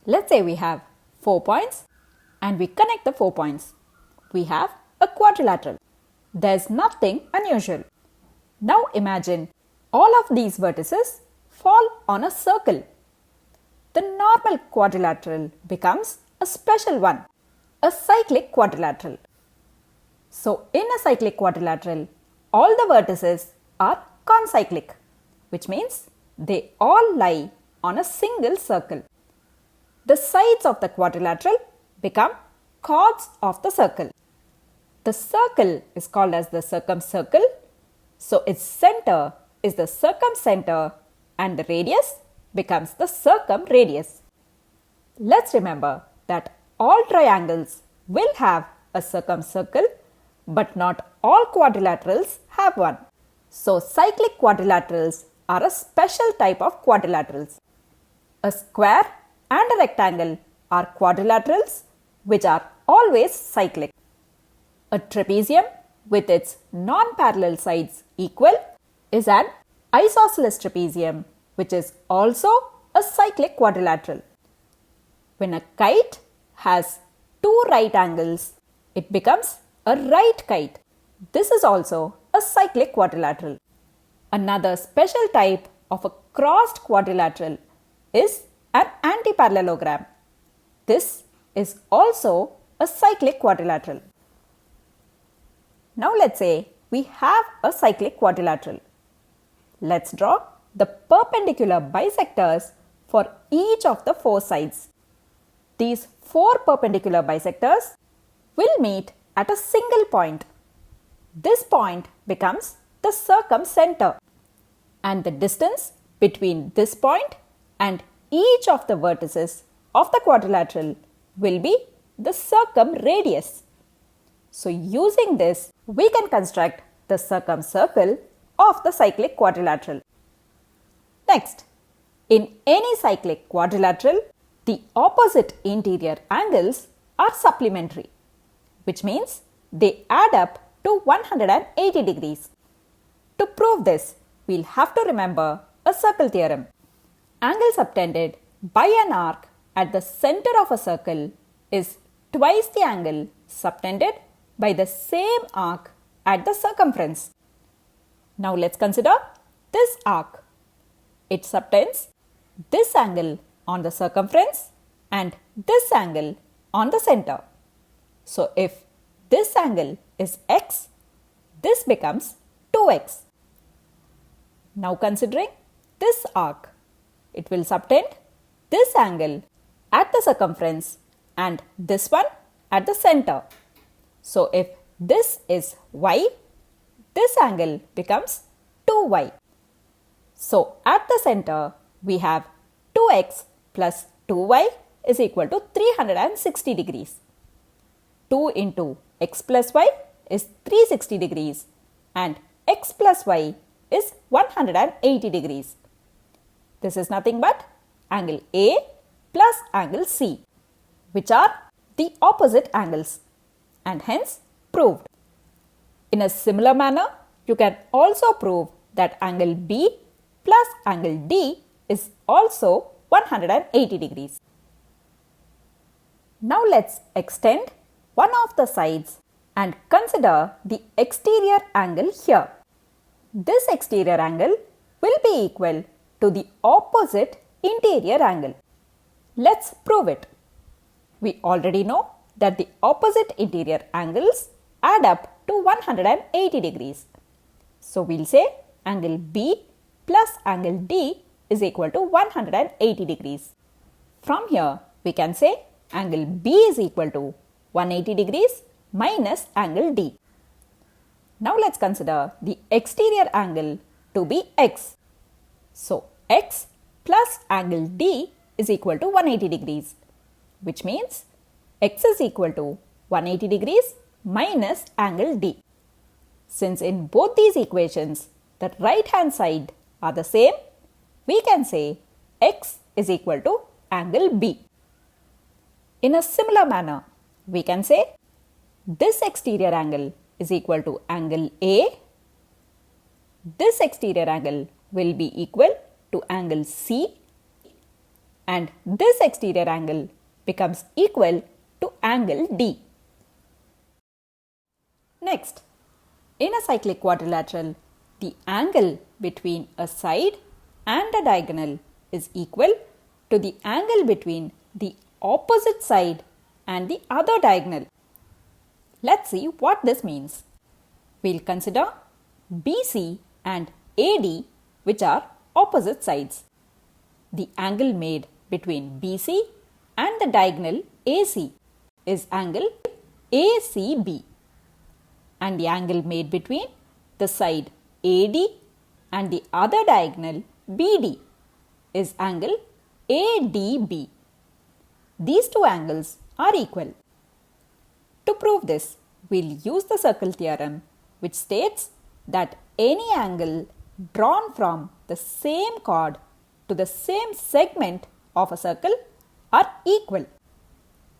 Let's say we have 4 points and we connect the 4 points. We have a quadrilateral. There's nothing unusual. Now imagine all of these vertices fall on a circle. The normal quadrilateral becomes a special one, a cyclic quadrilateral. So in a cyclic quadrilateral, all the vertices are concyclic, which means they all lie on a single circle. The sides of the quadrilateral become chords of the circle. The circle is called as the circumcircle, so its center is the circumcenter and the radius becomes the circumradius. Let's remember that all triangles will have a circumcircle, but not all quadrilaterals have one. So cyclic quadrilaterals are a special type of quadrilaterals. A square and a rectangle are quadrilaterals which are always cyclic. A trapezium with its non-parallel sides equal is an isosceles trapezium, which is also a cyclic quadrilateral. When a kite has two right angles, it becomes a right kite. This is also a cyclic quadrilateral. Another special type of a crossed quadrilateral is an antiparallelogram. This is also a cyclic quadrilateral. Now let's say we have a cyclic quadrilateral. Let's draw the perpendicular bisectors for each of the four sides. These four perpendicular bisectors will meet at a single point. This point becomes the circumcenter, and the distance between this point and each of the vertices of the quadrilateral will be the circumradius. So using this, we can construct the circumcircle of the cyclic quadrilateral. Next, in any cyclic quadrilateral, the opposite interior angles are supplementary, which means they add up to 180 degrees. To prove this, we'll have to remember a circle theorem. Angle subtended by an arc at the center of a circle is twice the angle subtended by the same arc at the circumference. Now let's consider this arc. It subtends this angle on the circumference and this angle on the center. So if this angle is x, this becomes 2x. Now considering this arc, it will subtend this angle at the circumference and this one at the center. So if this is y, this angle becomes 2y. So at the center, we have 2x plus 2y is equal to 360 degrees. 2 into x plus y is 360 degrees and x plus y is 180 degrees. This is nothing but angle A plus angle C, which are the opposite angles, and hence proved. In a similar manner, you can also prove that angle B plus angle D is also 180 degrees. Now let's extend one of the sides and consider the exterior angle here. This exterior angle will be equal to the opposite interior angle. Let's prove it. We already know that the opposite interior angles add up to 180 degrees. So we'll say angle B plus angle D is equal to 180 degrees. From here, we can say angle B is equal to 180 degrees minus angle D. Now let's consider the exterior angle to be x. So x plus angle D is equal to 180 degrees, which means x is equal to 180 degrees minus angle D. Since in both these equations the right hand side are the same, we can say x is equal to angle B. In a similar manner, we can say this exterior angle is equal to angle A. This exterior angle will be equal to angle C. and this exterior angle becomes equal to angle D. Next, in a cyclic quadrilateral, the angle between a side and a diagonal is equal to the angle between the opposite side and the other diagonal. Let's see what this means. We'll consider BC and AD, which are opposite sides. The angle made between BC and the diagonal AC is angle ACB, and the angle made between the side AD and the other diagonal BD is angle ADB. These two angles are equal. To prove this, we'll use the circle theorem, which states that any angle drawn from the same chord to the same segment of a circle are equal.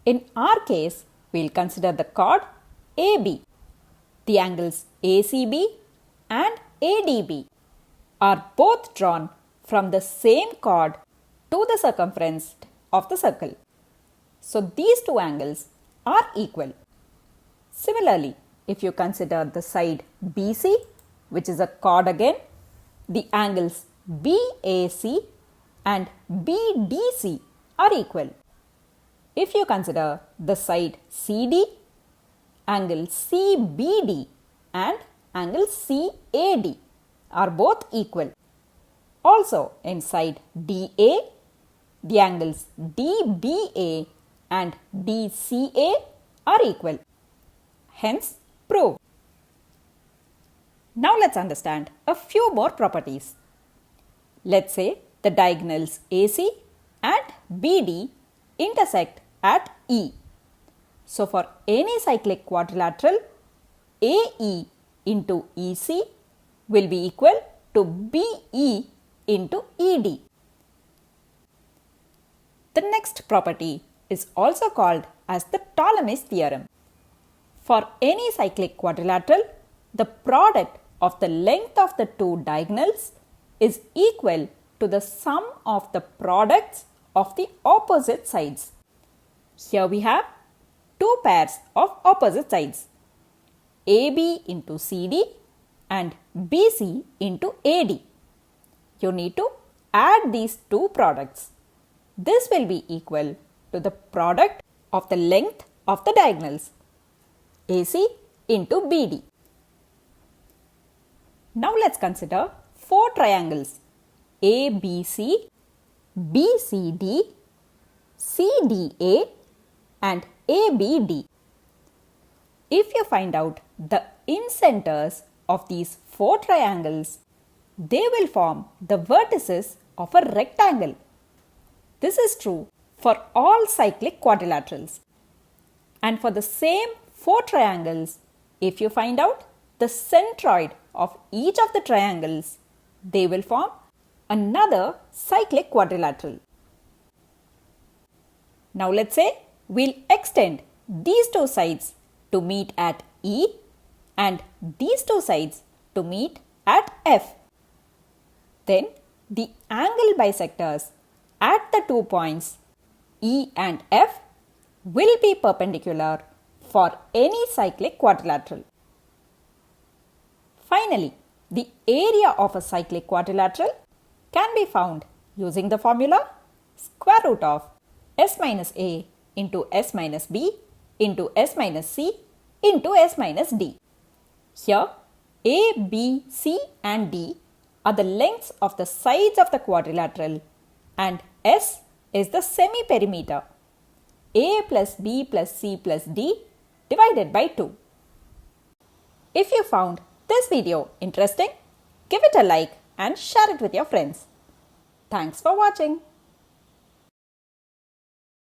In our case, we'll consider the chord AB. The angles ACB and ADB are both drawn from the same chord to the circumference of the circle. So these two angles are equal. Similarly, if you consider the side BC, which is a chord again, the angles BAC and BDC are equal. If you consider the side CD, angle CBD and angle CAD are both equal. Also in side DA, the angles DBA and DCA are equal. Hence, prove. Now let's understand a few more properties. Let's say the diagonals AC and BD intersect at E. So for any cyclic quadrilateral, AE into EC will be equal to BE into ED. The next property is also called as the Ptolemy's theorem. For any cyclic quadrilateral, the product of the length of the two diagonals is equal to the sum of the products of the opposite sides. Here we have two pairs of opposite sides, AB into CD and BC into AD. You need to add these two products. This will be equal to the product of the length of the diagonals, AC into BD. Now let's consider four triangles ABC, BCD, CDA and ABD. If you find out the incenters of these four triangles, they will form the vertices of a rectangle. This is true for all cyclic quadrilaterals. And for the same four triangles, if you find out the centroid of each of the triangles, they will form another cyclic quadrilateral. Now let's say we'll extend these two sides to meet at E and these two sides to meet at F. Then the angle bisectors at the 2 points E and F will be perpendicular for any cyclic quadrilateral. Finally, the area of a cyclic quadrilateral can be found using the formula square root of S minus A into S minus B into S minus C into S minus D. Here, A, B, C and D are the lengths of the sides of the quadrilateral and S is the semi-perimeter. A plus B plus C plus D divided by 2. If you found this video interesting, give it a like and share it with your friends. Thanks for watching.